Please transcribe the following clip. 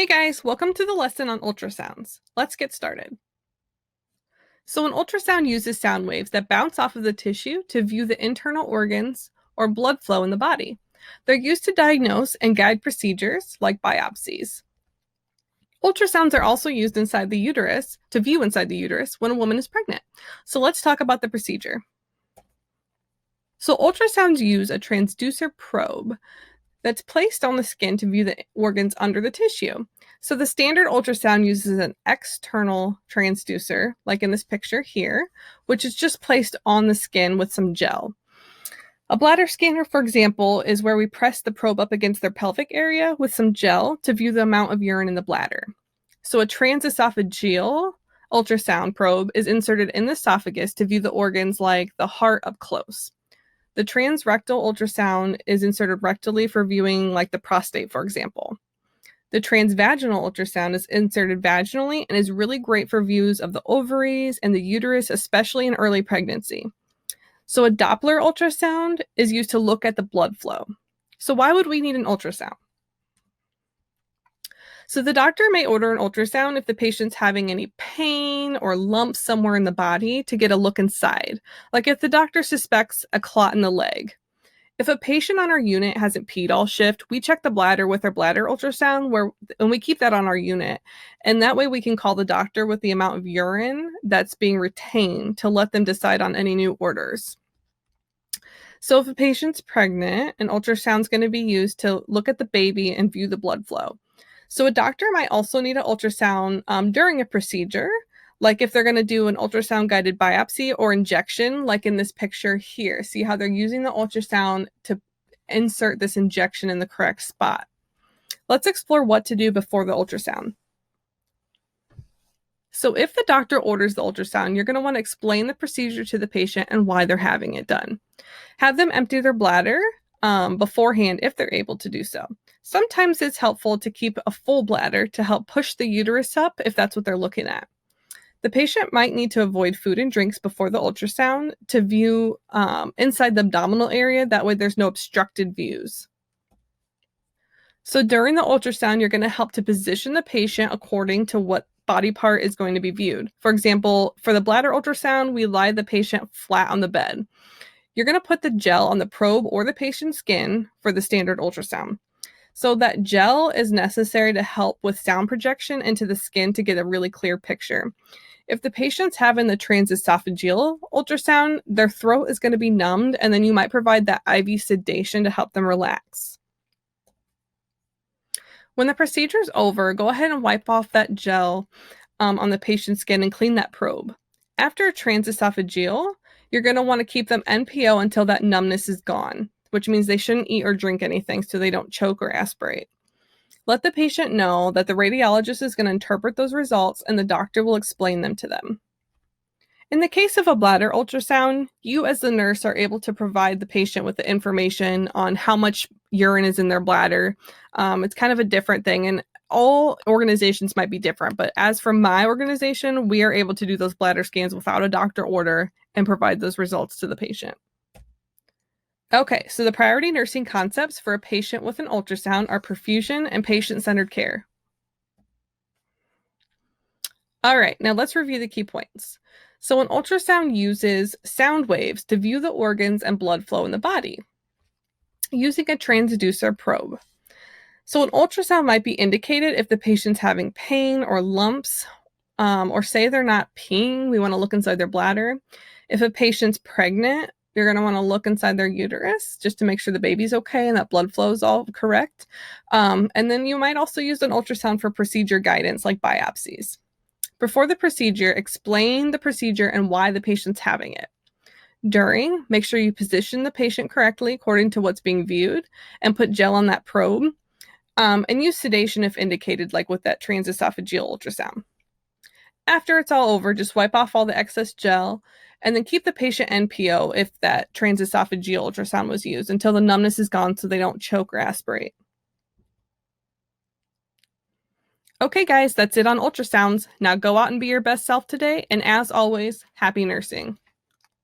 Hey guys, welcome to the lesson on ultrasounds. Let's get started. So an ultrasound uses sound waves that bounce off of the tissue to view the internal organs or blood flow in the body. They're used to diagnose and guide procedures like biopsies. Ultrasounds are also used inside the uterus to view inside the uterus when a woman is pregnant. So let's talk about the procedure. So ultrasounds use a transducer probe that's placed on the skin to view the organs under the tissue. So the standard ultrasound uses an external transducer, like in this picture here, which is just placed on the skin with some gel. A bladder scanner, for example, is where we press the probe up against their pelvic area with some gel to view the amount of urine in the bladder. So a transesophageal ultrasound probe is inserted in the esophagus to view the organs like the heart up close. The transrectal ultrasound is inserted rectally for viewing like the prostate, for example. The transvaginal ultrasound is inserted vaginally and is really great for views of the ovaries and the uterus, especially in early pregnancy. So a Doppler ultrasound is used to look at the blood flow. So why would we need an ultrasound? So the doctor may order an ultrasound if the patient's having any pain or lumps somewhere in the body to get a look inside, like if the doctor suspects a clot in the leg. If a patient on our unit hasn't peed all shift, we check the bladder with our bladder ultrasound and we keep that on our unit. And that way we can call the doctor with the amount of urine that's being retained to let them decide on any new orders. So if a patient's pregnant, an ultrasound is going to be used to look at the baby and view the blood flow. So a doctor might also need an ultrasound during a procedure, like if they're going to do an ultrasound guided biopsy or injection, like in this picture here. See how they're using the ultrasound to insert this injection in the correct spot. Let's explore what to do before the ultrasound. So if the doctor orders the ultrasound, you're going to want to explain the procedure to the patient and why they're having it done. Have them empty their bladder beforehand if they're able to do so. Sometimes it's helpful to keep a full bladder to help push the uterus up if that's what they're looking at. The patient might need to avoid food and drinks before the ultrasound to view inside the abdominal area. That way there's no obstructed views. So during the ultrasound, you're going to help to position the patient according to what body part is going to be viewed. For example, for the bladder ultrasound, we lie the patient flat on the bed. You're going to put the gel on the probe or the patient's skin for the standard ultrasound. So that gel is necessary to help with sound projection into the skin to get a really clear picture. If the patient's having the transesophageal ultrasound, their throat is going to be numbed, and then you might provide that IV sedation to help them relax. When the procedure is over, go ahead and wipe off that gel on the patient's skin and clean that probe. After a transesophageal, you're going to want to keep them NPO until that numbness is gone, which means they shouldn't eat or drink anything so they don't choke or aspirate. Let the patient know that the radiologist is going to interpret those results and the doctor will explain them to them. In the case of a bladder ultrasound, you as the nurse are able to provide the patient with the information on how much urine is in their bladder. It's kind of a different thing, and all organizations might be different, but as for my organization, we are able to do those bladder scans without a doctor order and provide those results to the patient. Okay, so the priority nursing concepts for a patient with an ultrasound are perfusion and patient-centered care. All right, now let's review the key points. So an ultrasound uses sound waves to view the organs and blood flow in the body using a transducer probe. So an ultrasound might be indicated if the patient's having pain or lumps, or say they're not peeing, we want to look inside their bladder. If a patient's pregnant, you're going to want to look inside their uterus just to make sure the baby's okay and that blood flow is all correct. And then you might also use an ultrasound for procedure guidance like biopsies. Before the procedure, explain the procedure and why the patient's having it. During, make sure you position the patient correctly according to what's being viewed and put gel on that probe. And use sedation if indicated, like with that transesophageal ultrasound. After it's all over, just wipe off all the excess gel and then keep the patient NPO if that transesophageal ultrasound was used until the numbness is gone so they don't choke or aspirate. Okay, guys, that's it on ultrasounds. Now go out and be your best self today, and as always, happy nursing.